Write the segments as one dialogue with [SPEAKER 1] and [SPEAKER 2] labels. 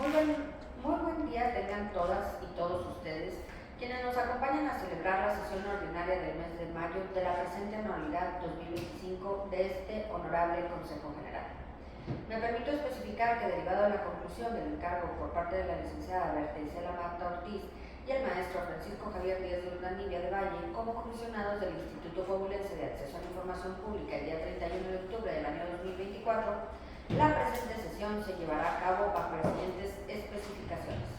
[SPEAKER 1] Muy buen día tengan todas y todos ustedes, quienes nos acompañan a celebrar la sesión ordinaria del mes de mayo de la presente anualidad 2025 de este honorable Consejo General. Me permito especificar que, derivado de la conclusión del encargo por parte de la licenciada Berta Isela Marta Ortiz y el maestro Francisco Javier Díaz de Urdanibia de Valle, como comisionados del Instituto Coahuilense de Acceso a la Información Pública el día 31 de octubre del año 2024, la presente sesión se llevará a cabo bajo las siguientes especificaciones: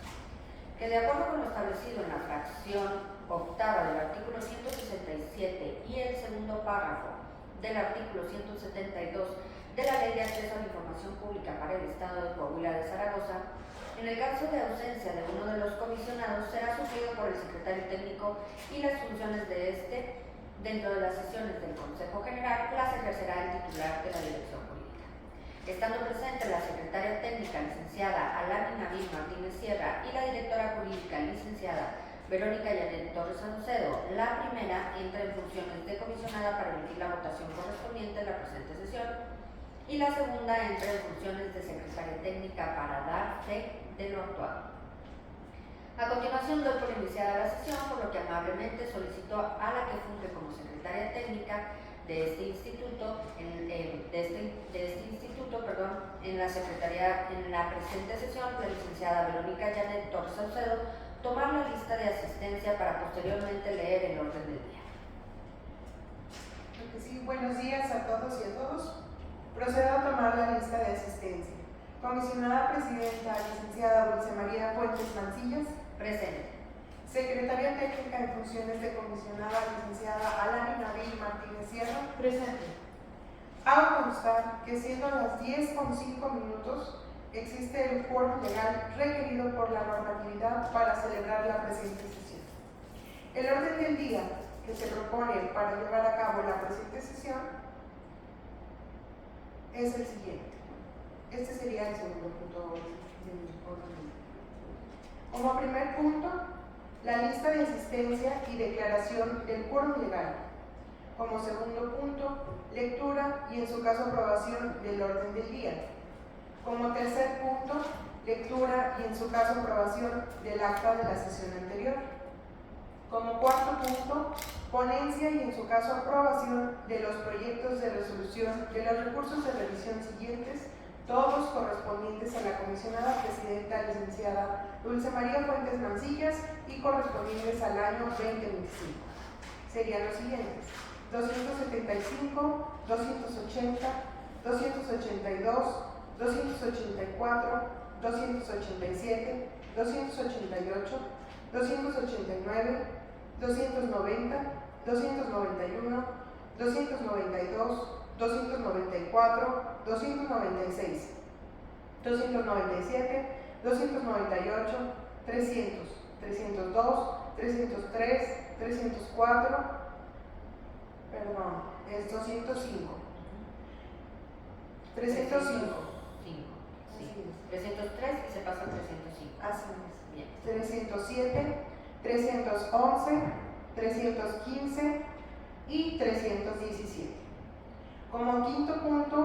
[SPEAKER 1] que, de acuerdo con lo establecido en la fracción octava del artículo 167 y el segundo párrafo del artículo 172 de la Ley de Acceso a la Información Pública para el Estado de Coahuila de Zaragoza, en el caso de ausencia de uno de los comisionados, será suplido por el secretario técnico y las funciones de este dentro de las sesiones del Consejo General las ejercerá el titular de la dirección jurídica. Estando presente la secretaria técnica, licenciada Alani Nabil Martínez Sierra, y la directora jurídica, licenciada Verónica Yanet Torres Saucedo, la primera entra en funciones de comisionada para emitir la votación correspondiente a la presente sesión, y la segunda entra en funciones de secretaria técnica para dar fe de lo actuado. A continuación doy por iniciada la sesión, por lo que amablemente solicito a la que funge como secretaria técnica de este instituto, en la secretaría en la presente sesión, la licenciada Verónica Yanet Torres Saucedo, tomar la lista de asistencia para posteriormente leer el orden del día.
[SPEAKER 2] Sí, buenos días a todos y a todos. Procedo a tomar la lista de asistencia. Comisionada presidenta, licenciada Dulce María Fuentes Mancillas.
[SPEAKER 1] Presente.
[SPEAKER 2] Secretaria técnica en funciones de comisionada, licenciada Alani Nabil Martínez Sierra.
[SPEAKER 3] Presente.
[SPEAKER 2] Hago constar que, siendo las 10:05, existe el quórum legal requerido por la normatividad para celebrar la presente sesión. El orden del día que se propone para llevar a cabo la presente sesión es el siguiente. Este sería el segundo punto del orden. Como primer punto, la lista de asistencia y declaración del quórum legal. Como segundo punto, lectura y, en su caso, aprobación del orden del día. Como tercer punto, lectura y, en su caso, aprobación del acta de la sesión anterior. Como cuarto punto, ponencia y, en su caso, aprobación de los proyectos de resolución de los recursos de revisión siguientes, todos correspondientes a la comisionada presidenta, licenciada Dulce María Fuentes Mancillas, y correspondientes al año 2025. Serían los siguientes: 275, 280, 282, 284, 287, 288, 289, 290, 291, 292, 294, 296, 297, 298, 300, 302, 303, 304, es 205, 305.
[SPEAKER 1] 303 y se pasa a 305.
[SPEAKER 2] Así es.
[SPEAKER 1] Bien.
[SPEAKER 2] 307, 311, 315 y 317. Como quinto punto,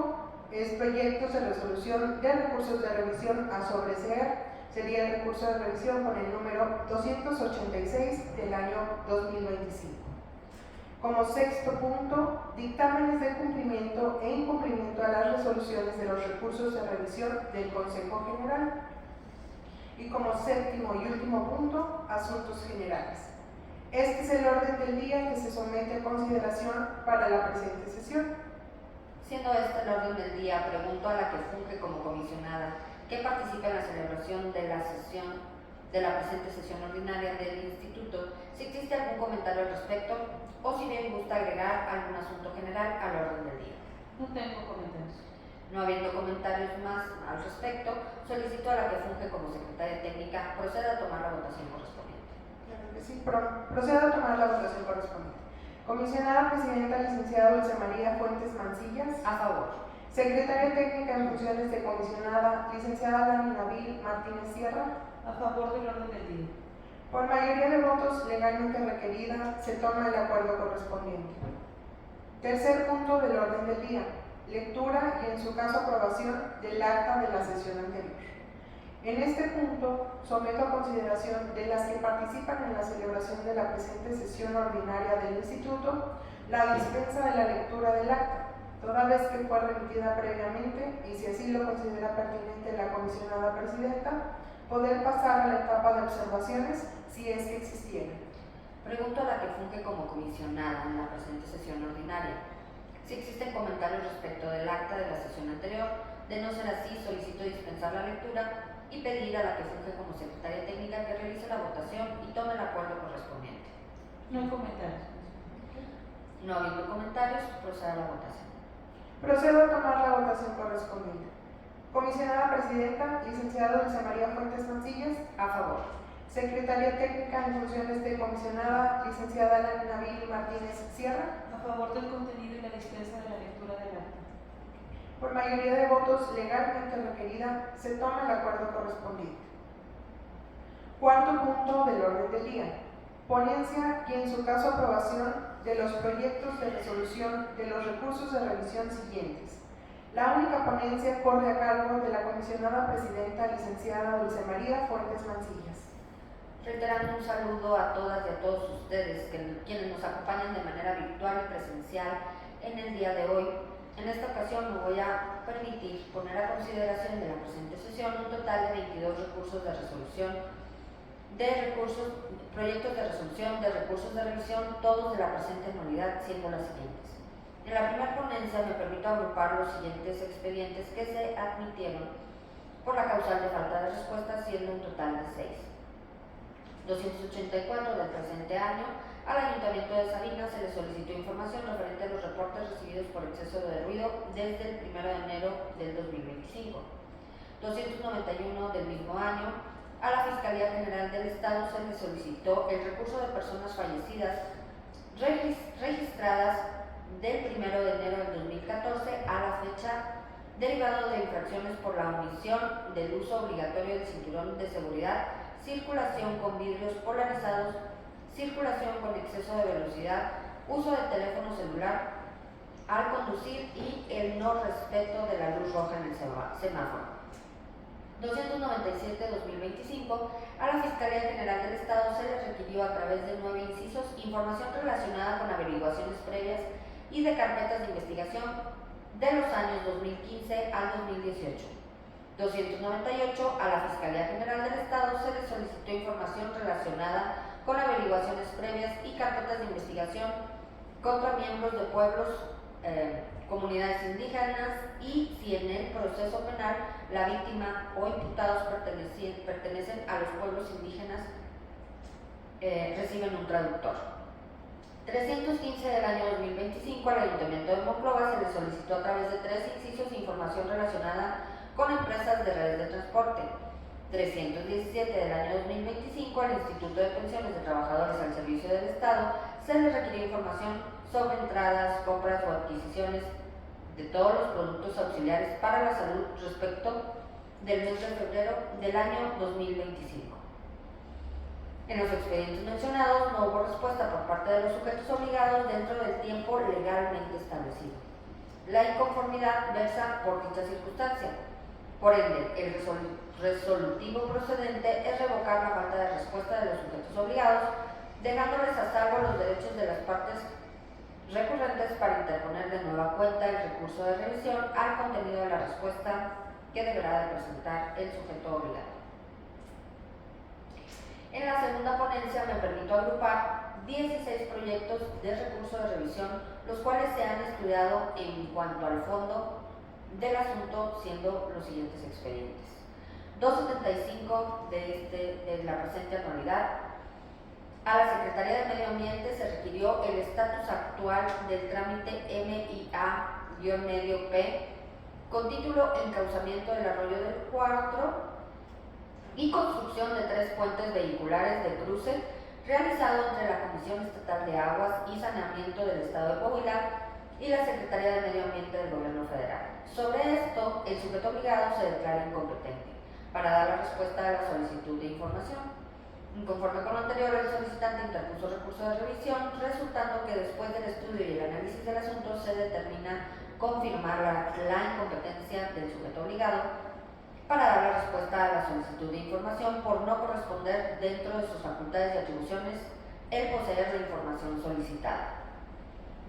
[SPEAKER 2] es proyectos de resolución de recursos de revisión a sobreseer. Sería el recurso de revisión con el número 286 del año 2025. Como sexto punto, dictámenes de cumplimiento e incumplimiento a las resoluciones de los recursos de revisión del Consejo General. Y como séptimo y último punto, asuntos generales. Este es el orden del día que se somete a consideración para la presente sesión.
[SPEAKER 1] Siendo este el orden del día, pregunto a la que funge como comisionada, que participa en la celebración de la presente sesión ordinaria del Instituto, si existe algún comentario al respecto o si bien gusta agregar algún asunto general al orden del día.
[SPEAKER 3] No tengo comentarios.
[SPEAKER 1] No habiendo comentarios más al respecto, solicito a la que funge como secretaria técnica proceda a tomar la votación correspondiente.
[SPEAKER 2] Claro que sí, procedo a tomar la votación correspondiente. Comisionada presidenta, licenciada Dulce María Fuentes Mancillas.
[SPEAKER 1] A favor.
[SPEAKER 2] Secretaria técnica en funciones de comisionada, licenciada Alani Nabil Martínez Sierra.
[SPEAKER 3] A favor del orden del día.
[SPEAKER 2] Por mayoría de votos legalmente requerida, se toma el acuerdo correspondiente. Tercer punto del orden del día: lectura y, en su caso, aprobación del acta de la sesión anterior. En este punto, someto a consideración de las que participan en la celebración de la presente sesión ordinaria del Instituto la dispensa de la lectura del acta, toda vez que fue remitida previamente y si así lo considera pertinente la comisionada presidenta, poder pasar a la etapa de observaciones si es que existiera.
[SPEAKER 1] Pregunto a la que funge como comisionada en la presente sesión ordinaria si existen comentarios respecto del acta de la sesión anterior. De no ser así, solicito dispensar la lectura y pedir a la que funge como secretaria técnica que realice la votación y tome el acuerdo correspondiente.
[SPEAKER 3] No hay comentarios.
[SPEAKER 1] No habiendo comentarios, proceda a la votación.
[SPEAKER 2] Procedo a tomar la votación correspondiente. Comisionada presidenta, licenciado Dulce María Fuentes Mancillas.
[SPEAKER 1] A favor.
[SPEAKER 2] Secretaria técnica en funciones de comisionada, licenciada Nabil Martínez Sierra.
[SPEAKER 3] A favor del contenido y la dispensa de la lectura del acta.
[SPEAKER 2] Por mayoría de votos legalmente requerida, se toma el acuerdo correspondiente. Cuarto punto del orden del día. Ponencia y en su caso aprobación de los proyectos de resolución de los recursos de revisión siguientes. La única ponencia corre a cargo de la comisionada presidenta licenciada Dulce María Fuentes Mancillas.
[SPEAKER 1] Reiterando un saludo a todas y a todos ustedes quienes nos acompañan de manera virtual y presencial en el día de hoy. En esta ocasión me voy a permitir poner a consideración de la presente sesión un total de 22 recursos de resolución, proyectos de resolución de recursos de revisión, todos de la presente anualidad, siendo las siguientes. En la primera ponencia me permito agrupar los siguientes expedientes que se admitieron por la causal de falta de respuesta, siendo un total de 6. 284 del presente año. Al Ayuntamiento de Sabinas se le solicitó información referente a los reportes recibidos por exceso de ruido desde el 1 de enero del 2025. 291 del mismo año. A la Fiscalía General del Estado se le solicitó el recurso de personas fallecidas registradas del 1 de enero del 2014 a la fecha, derivado de infracciones por la omisión del uso obligatorio del cinturón de seguridad, circulación con vidrios polarizados, circulación con exceso de velocidad, uso de teléfono celular al conducir y el no respeto de la luz roja en el semáforo. 297-2025, a la Fiscalía General del Estado se le requirió a través de 9 incisos información relacionada con averiguaciones previas y de carpetas de investigación de los años 2015 al 2018. 298, a la Fiscalía General del Estado se le solicitó información relacionada con averiguaciones previas y carpetas de investigación contra miembros de pueblos, comunidades indígenas y si en el proceso penal la víctima o imputados pertenecen a los pueblos indígenas, reciben un traductor. 315 del año 2025, al Ayuntamiento de Monclova se le solicitó a través de 3 incisos información relacionada con empresas de redes de transporte. 317 del año 2025, al Instituto de Pensiones de Trabajadores al Servicio del Estado se le requirió información sobre entradas, compras o adquisiciones de todos los productos auxiliares para la salud respecto del mes de febrero del año 2025. En los expedientes mencionados no hubo respuesta por parte de los sujetos obligados dentro del tiempo legalmente establecido. La inconformidad versa por dicha circunstancia. Por ende, el resolutivo procedente es revocar la falta de respuesta de los sujetos obligados, dejándoles a salvo los derechos de las partes recurrentes para interponer de nueva cuenta el recurso de revisión al contenido de la respuesta que deberá de presentar el sujeto obligado. En la segunda ponencia me permito agrupar 16 proyectos de recurso de revisión, los cuales se han estudiado en cuanto al fondo del asunto, siendo los siguientes expedientes. 275 de la presente anualidad. A la Secretaría de Medio Ambiente se requirió el estatus actual del trámite MIA-P con título Encauzamiento del Arroyo del Cuarto y construcción de 3 puentes vehiculares de cruce realizado entre la Comisión Estatal de Aguas y Saneamiento del Estado de Coahuila y la Secretaría de Medio Ambiente del Gobierno Federal. Sobre esto, el sujeto obligado se declara incompetente para dar la respuesta a la solicitud de información. Conforme con lo anterior, el solicitante interpuso recurso de revisión, resultando que después del estudio y el análisis del asunto se determina confirmar la incompetencia del sujeto obligado, para dar la respuesta a la solicitud de información por no corresponder dentro de sus facultades y atribuciones el poseer la información solicitada.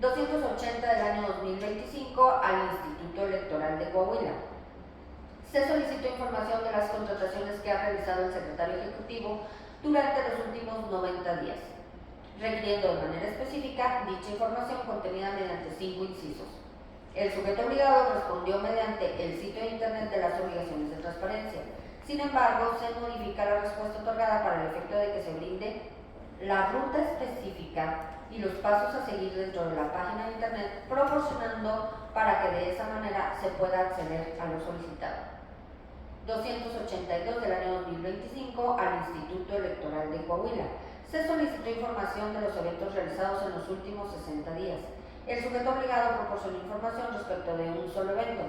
[SPEAKER 1] 280 del año 2025 al Instituto Electoral de Coahuila. Se solicitó información de las contrataciones que ha realizado el secretario ejecutivo durante los últimos 90 días, requiriendo de manera específica dicha información contenida mediante 5 incisos. El sujeto obligado respondió mediante el sitio de internet de las obligaciones de transparencia. Sin embargo, se modifica la respuesta otorgada para el efecto de que se brinde la ruta específica y los pasos a seguir dentro de la página de internet, proporcionando para que de esa manera se pueda acceder a lo solicitado. 282 del año 2025 al Instituto Electoral de Coahuila. Se solicitó información de los eventos realizados en los últimos 60 días. El sujeto obligado proporcionó información respecto de un solo evento.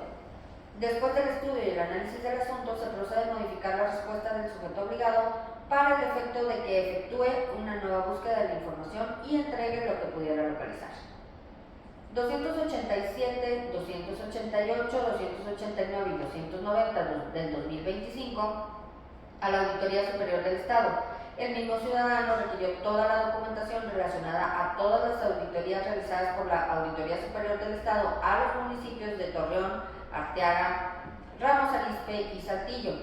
[SPEAKER 1] Después del estudio y el análisis del asunto, se procede a modificar la respuesta del sujeto obligado para el efecto de que efectúe una nueva búsqueda de la información y entregue lo que pudiera localizar. 287, 288, 289 y 290 del 2025 a la Auditoría Superior del Estado. El mismo ciudadano requirió toda la documentación relacionada a todas las auditorías realizadas por la Auditoría Superior del Estado a los municipios de Torreón, Arteaga, Ramos Arizpe y Saltillo,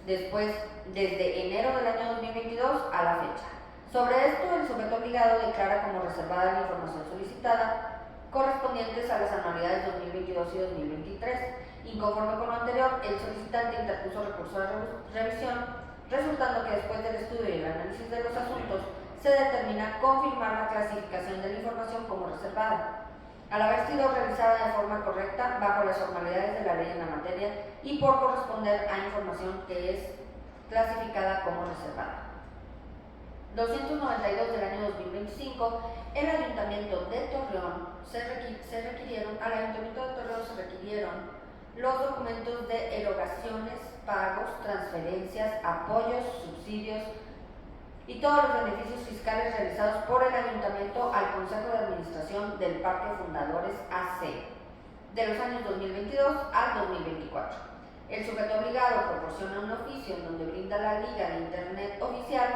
[SPEAKER 1] desde enero del año 2022 a la fecha. Sobre esto, el sujeto obligado declara como reservada la información solicitada correspondientes a las anualidades 2022 y 2023. Inconforme con lo anterior, el solicitante interpuso recurso de revisión, resultando que después del estudio y el análisis de los asuntos, se determina confirmar la clasificación de la información como reservada, al haber sido realizada de forma correcta bajo las formalidades de la ley en la materia y por corresponder a información que es clasificada como reservada. 292 del año 2025, el Ayuntamiento de Torreón al Ayuntamiento de Torreón se requirieron los documentos de erogaciones, pagos, transferencias, apoyos, subsidios y todos los beneficios fiscales realizados por el Ayuntamiento al Consejo de Administración del Parque Fundadores AC de los años 2022 al 2024. El sujeto obligado proporciona un oficio en donde brinda la liga de internet oficial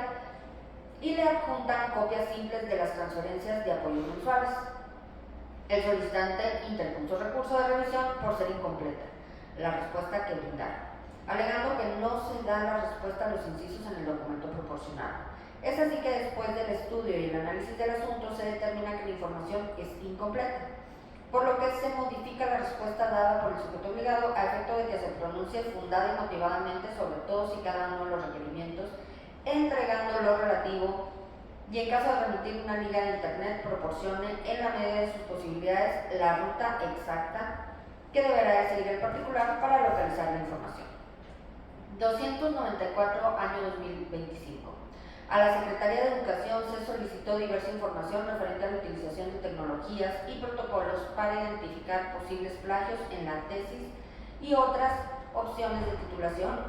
[SPEAKER 1] y le adjuntan copias simples de las transferencias de apoyo mensuales. El solicitante interpuso recurso de revisión por ser incompleta la respuesta que brindaron, alegando que no se da la respuesta a los incisos en el documento proporcionado. Es así que después del estudio y el análisis del asunto se determina que la información es incompleta, por lo que se modifica la respuesta dada por el sujeto obligado a efecto de que se pronuncie fundada y motivadamente sobre todos y cada uno de los requerimientos, entregando lo relativo y en caso de remitir una liga de internet proporcione en la medida de sus posibilidades la ruta exacta que deberá de seguir el particular para localizar la información. 294 año 2025. A la Secretaría de Educación se solicitó diversa información referente a la utilización de tecnologías y protocolos para identificar posibles plagios en la tesis y otras opciones de titulación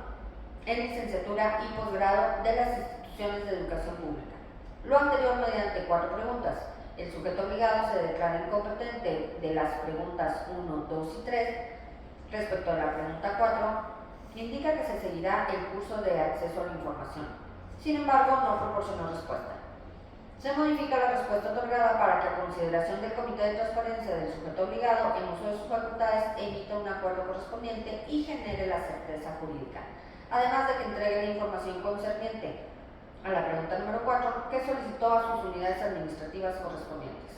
[SPEAKER 1] en licenciatura y posgrado de las instituciones de educación pública. Lo anterior mediante 4 preguntas. El sujeto obligado se declara incompetente de las preguntas 1, 2 y 3. Respecto a la pregunta 4, indica que se seguirá el curso de acceso a la información. Sin embargo, no proporcionó respuesta. Se modifica la respuesta otorgada para que, a consideración del Comité de Transparencia del sujeto obligado, en uso de sus facultades, emita un acuerdo correspondiente y genere la certeza jurídica, además de que entregue la información concerniente a la pregunta número 4, que solicitó a sus unidades administrativas correspondientes.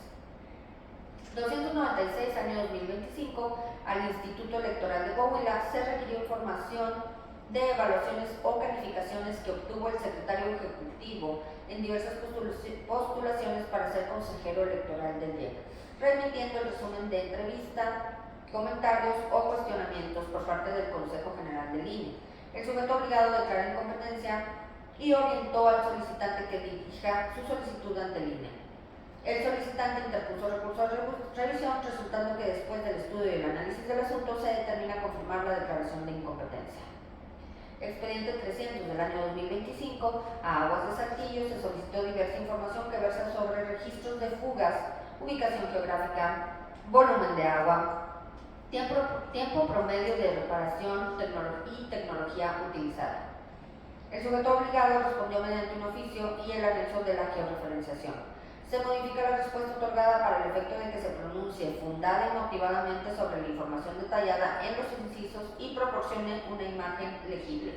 [SPEAKER 1] 296 año 2025, al Instituto Electoral de Coahuila se requirió información de evaluaciones o calificaciones que obtuvo el secretario ejecutivo en diversas postulaciones para ser consejero electoral del IEC, remitiendo el resumen de entrevista, comentarios o cuestionamientos por parte del Consejo General del INE. El sujeto obligado declara incompetencia y orientó al solicitante que dirija su solicitud ante el INE. El solicitante interpuso recurso de revisión, resultando que después del estudio y el análisis del asunto se determina confirmar la declaración de incompetencia. Expediente 300 del año 2025, a Aguas de Saltillo se solicitó diversa información que versa sobre registros de fugas, ubicación geográfica, volumen de agua, Tiempo promedio de reparación y tecnología utilizada. El sujeto obligado respondió mediante un oficio y el anexo de la georreferenciación. Se modifica la respuesta otorgada para el efecto de que se pronuncie fundada y motivadamente sobre la información detallada en los incisos y proporcione una imagen legible.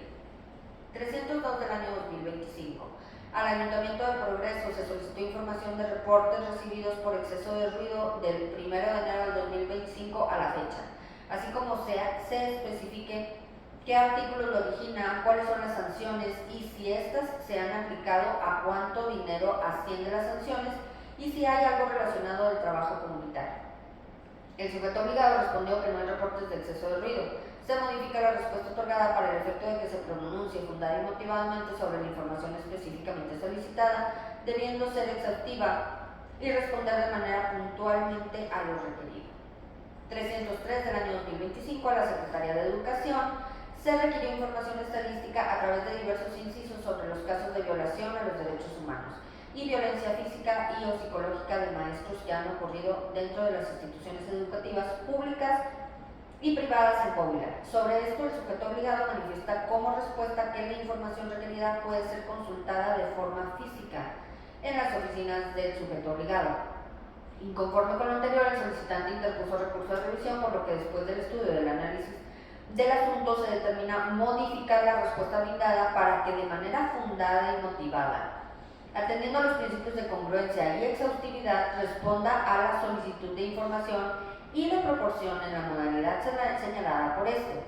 [SPEAKER 1] 302 del año 2025. Al Ayuntamiento de Progreso se solicitó información de reportes recibidos por exceso de ruido del 1 de enero del 2025 a la fecha, así como se especifique qué artículo lo origina, cuáles son las sanciones y si éstas se han aplicado, a cuánto dinero asciende las sanciones y si hay algo relacionado al trabajo comunitario. El sujeto obligado respondió que no hay reportes de exceso de ruido. Se modifica la respuesta otorgada para el efecto de que se pronuncie fundada y motivadamente sobre la información específicamente solicitada, debiendo ser exhaustiva y responder de manera puntualmente a lo requerido. 303 del año 2025 a la Secretaría de Educación se requirió información estadística a través de diversos incisos sobre los casos de violación a los derechos humanos y violencia física y o psicológica de maestros que han ocurrido dentro de las instituciones educativas públicas y privadas en Coahuila. Sobre esto, el sujeto obligado manifiesta como respuesta que la información requerida puede ser consultada de forma física en las oficinas del sujeto obligado. Inconforme con lo anterior, el solicitante interpuso recurso de revisión, por lo que después del estudio del análisis del asunto se determina modificar la respuesta brindada para que de manera fundada y motivada, atendiendo a los principios de congruencia y exhaustividad, responda a la solicitud de información y le proporcione la modalidad señalada por este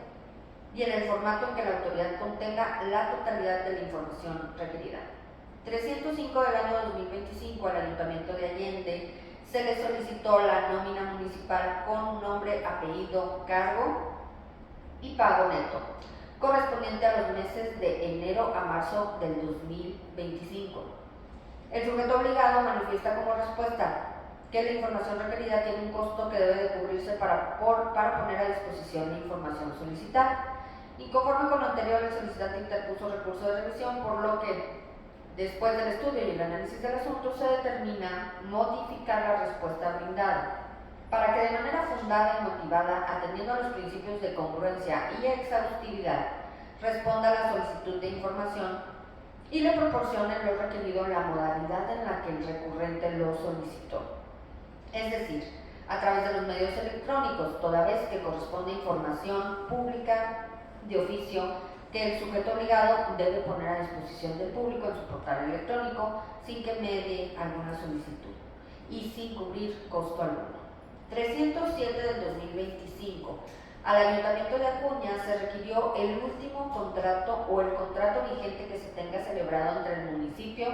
[SPEAKER 1] y en el formato en que la autoridad contenga la totalidad de la información requerida. 305 del año 2025 al Ayuntamiento de Allende se le solicitó la nómina municipal con nombre, apellido, cargo y pago neto, correspondiente a los meses de enero a marzo del 2025. El sujeto obligado manifiesta como respuesta que la información requerida tiene un costo que debe de cubrirse para poner a disposición la información solicitada. Inconforme con lo anterior, el solicitante interpuso recurso de revisión, por lo que, después del estudio y el análisis del asunto, se determina modificar la respuesta brindada para que de manera fundada y motivada, atendiendo a los principios de congruencia y exhaustividad, responda a la solicitud de información y le proporcione lo requerido en la modalidad en la que el recurrente lo solicitó. Es decir, a través de los medios electrónicos, toda vez que corresponde información pública de oficio que el sujeto obligado debe poner a disposición del público en su portal electrónico sin que medie alguna solicitud y sin cubrir costo alguno. 307 del 2025. Al Ayuntamiento de Acuña se requirió el último contrato o el contrato vigente que se tenga celebrado entre el municipio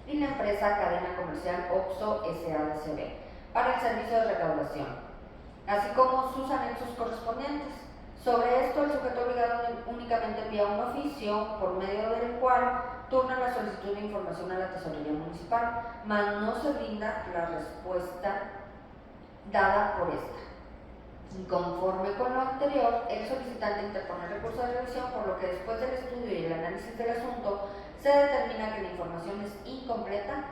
[SPEAKER 1] y la empresa cadena comercial OXXO S.A.D.C.B. para el servicio de recaudación, así como sus anexos correspondientes. Sobre esto, el sujeto obligado únicamente envía un oficio por medio del cual turna la solicitud de información a la Tesorería Municipal, mas no se brinda la respuesta dada por esta. Conforme con lo anterior, el solicitante interpone recurso de revisión, por lo que después del estudio y el análisis del asunto se determina que la información es incompleta,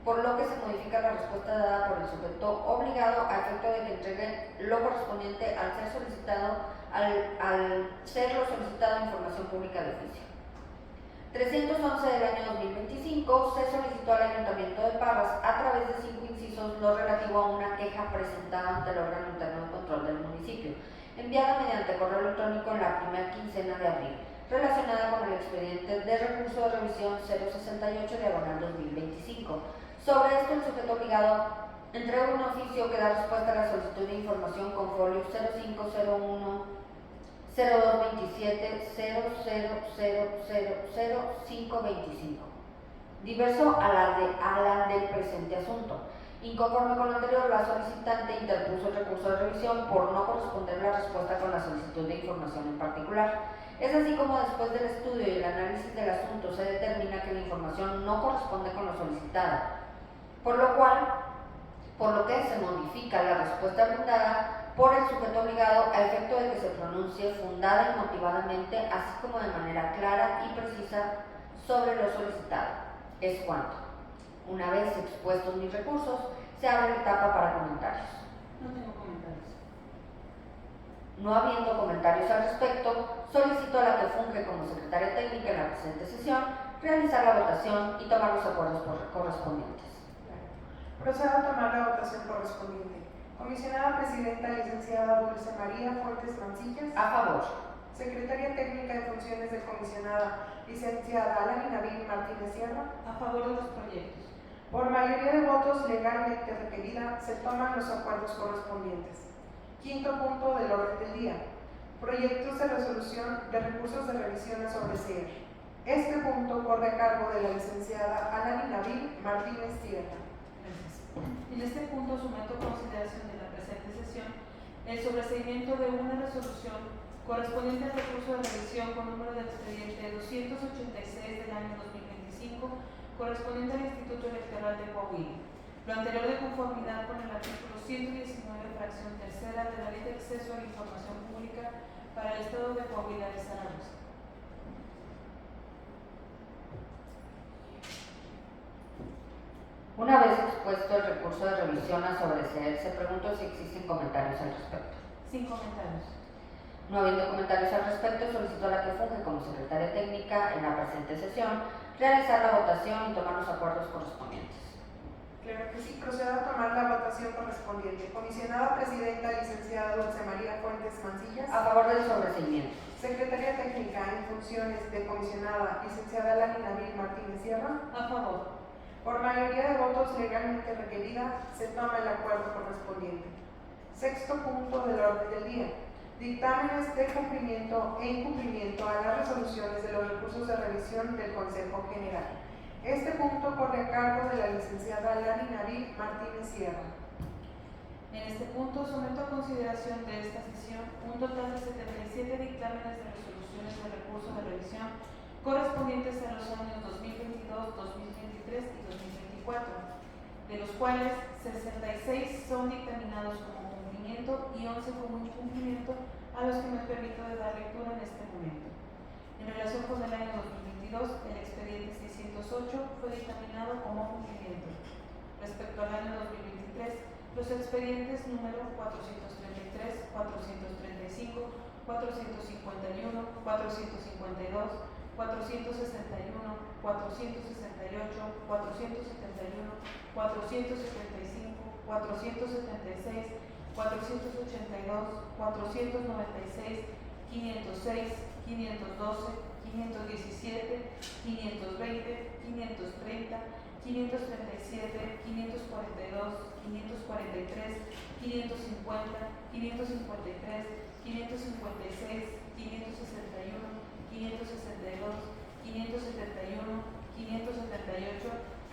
[SPEAKER 1] por lo que se modifica la respuesta dada por el sujeto obligado a efecto de que entregue lo correspondiente al ser solicitado información pública de oficio. 311 del año 2025 se solicitó al Ayuntamiento de Parras, a través de 5 incisos, lo relativo a una queja presentada ante el órgano interno de control del municipio, enviada mediante correo electrónico en la primera quincena de abril, relacionada con el expediente de recurso de revisión 068/2025. Sobre esto, el sujeto obligado entrega un oficio que da respuesta a la solicitud de información con folio 0501 0227 0000525, diverso a la del presente asunto. Inconforme con lo anterior, la solicitante interpuso el recurso de revisión por no corresponder la respuesta con la solicitud de información en particular. Es así como después del estudio y el análisis del asunto se determina que la información no corresponde con lo solicitado, por lo que se modifica la respuesta brindada por el sujeto obligado a efecto de que se pronuncie fundada y motivadamente, así como de manera clara y precisa sobre lo solicitado. Es cuanto. Una vez expuestos mis recursos, se abre la etapa para comentarios.
[SPEAKER 3] No tengo comentarios.
[SPEAKER 1] No habiendo comentarios al respecto, solicito a la que funge como secretaria técnica en la presente sesión realizar la votación y tomar los acuerdos correspondientes.
[SPEAKER 2] Procedo a tomar la votación correspondiente. Comisionada Presidenta, licenciada Dulce María Fuentes Mancillas.
[SPEAKER 1] A favor.
[SPEAKER 2] Secretaria Técnica de Funciones de Comisionada, licenciada Alani Nabil Martínez Sierra.
[SPEAKER 3] A favor de los proyectos.
[SPEAKER 2] Por mayoría de votos legalmente requerida, se toman los acuerdos correspondientes. Quinto punto del orden del día. Proyectos de resolución de recursos de revisión sobre CIER. Este punto corre a cargo de la licenciada Alani Nabil Martínez Sierra.
[SPEAKER 3] Gracias. En este punto someto a consideración de la presente sesión el sobreseimiento de una resolución correspondiente al recurso de revisión con número de expediente 286 del año 2025, correspondiente al Instituto Electoral de Coahuila. Lo anterior de conformidad con el artículo 119, fracción tercera de la Ley de Acceso a la Información Pública para el Estado de Coahuila de Zaragoza.
[SPEAKER 1] Una vez expuesto el recurso de revisión a sobreseer, se preguntó si existen comentarios al respecto.
[SPEAKER 3] Sin comentarios.
[SPEAKER 1] No habiendo comentarios al respecto, solicito a la que funge como secretaria técnica en la presente sesión realizar la votación y tomar los acuerdos correspondientes.
[SPEAKER 2] Claro que sí, procedo a tomar la votación correspondiente. Comisionada Presidenta, licenciada Dulce María Fuentes Mancillas.
[SPEAKER 1] A favor del sobreseimiento.
[SPEAKER 2] Secretaria Técnica en Funciones de Comisionada, licenciada Alani Nabil Martínez Sierra.
[SPEAKER 3] A favor.
[SPEAKER 2] Por mayoría de votos legalmente requerida, se toma el acuerdo correspondiente. Sexto punto del orden del día. Dictámenes de cumplimiento e incumplimiento a las resoluciones de los recursos de revisión del Consejo General. Este punto corre a cargo de la licenciada Alani Nabil Martínez Sierra.
[SPEAKER 3] En este punto someto a consideración de esta sesión un total de 77 dictámenes de resoluciones de recurso de revisión correspondientes a los años 2022, 2023 y 2024, de los cuales 66 son dictaminados como cumplimiento y 11 como incumplimiento, a los que me permito de dar lectura en este momento. En relación con el año 2022, el expediente 608 fue dictaminado como cumplimiento. Respecto al año 2023, los expedientes número 433, 435, 451, 452, 461, 468, 471, 475, 476, 482, 496, 506, 512, 517, 520, 530, 537, 542, 543, 550, 553, 556, 561, 562, 571, 578,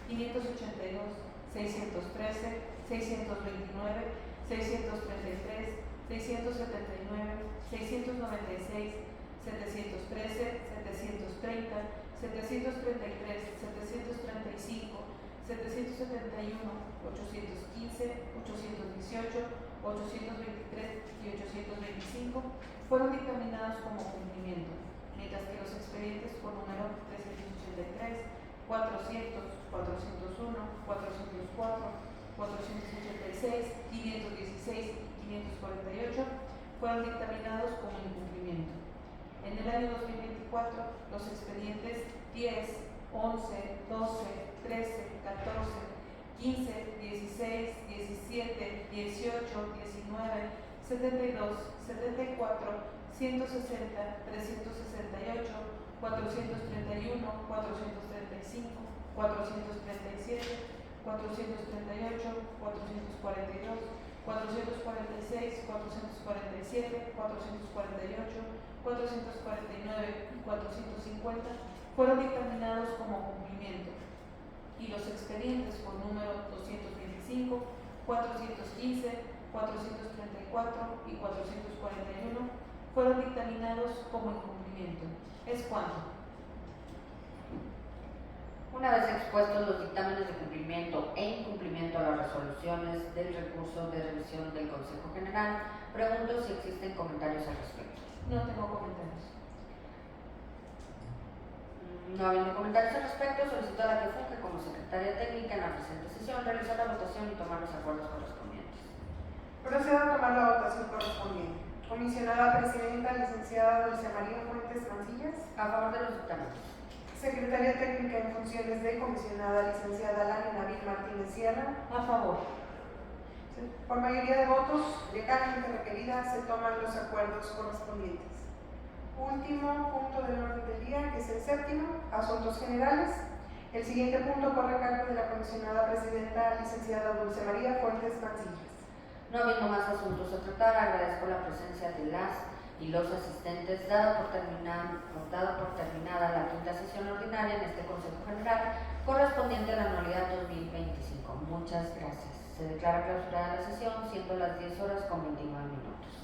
[SPEAKER 3] 582, 613, 629, 633, 679, 696, 713, 730, 733, 735, 771, 815, 818, 823 y 825 fueron dictaminados como cumplimiento, mientras que los expedientes por número 383, 400, 401, 404, 486, 516 y 548 fueron dictaminados como incumplimiento. En el año 2024, los expedientes 10, 11, 12, 13, 14, 15, 16, 17, 18, 19, 72, 74, 160, 368, 431, 435, 437, 438, 442, 446, 447, 448, 449 y 450 fueron dictaminados como cumplimiento, y los expedientes por número 225, 415, 434 y 441 fueron dictaminados como incumplimiento. Es cuando,
[SPEAKER 1] una vez expuestos los dictámenes de cumplimiento e incumplimiento a las resoluciones del recurso de revisión del Consejo General, pregunto si existen comentarios al respecto.
[SPEAKER 3] no tengo comentarios.
[SPEAKER 1] No habiendo comentarios al respecto, solicito a la que funge como secretaria técnica en la presente sesión realizar la votación y tomar los acuerdos correspondientes.
[SPEAKER 2] Procedo a tomar la votación correspondiente. Comisionada Presidenta, licenciada Dulce María Fuentes Mancillas.
[SPEAKER 1] A favor de los dictámenes.
[SPEAKER 2] Secretaria Técnica en funciones de comisionada, licenciada Lani Navid Martínez Sierra.
[SPEAKER 3] A favor.
[SPEAKER 2] Por mayoría de votos legalmente requerida, se toman los acuerdos correspondientes. Último punto del orden del día, que es el séptimo, asuntos generales. El siguiente punto corre a cargo de la comisionada presidenta, licenciada Dulce María Fuentes Mancillas.
[SPEAKER 1] No habiendo más asuntos a tratar, agradezco la presencia de las y los asistentes, dado por terminada la quinta sesión ordinaria en este Consejo General correspondiente a la anualidad 2025. Muchas gracias. Se declara clausurada la sesión, siendo las 10 horas con 29 minutos.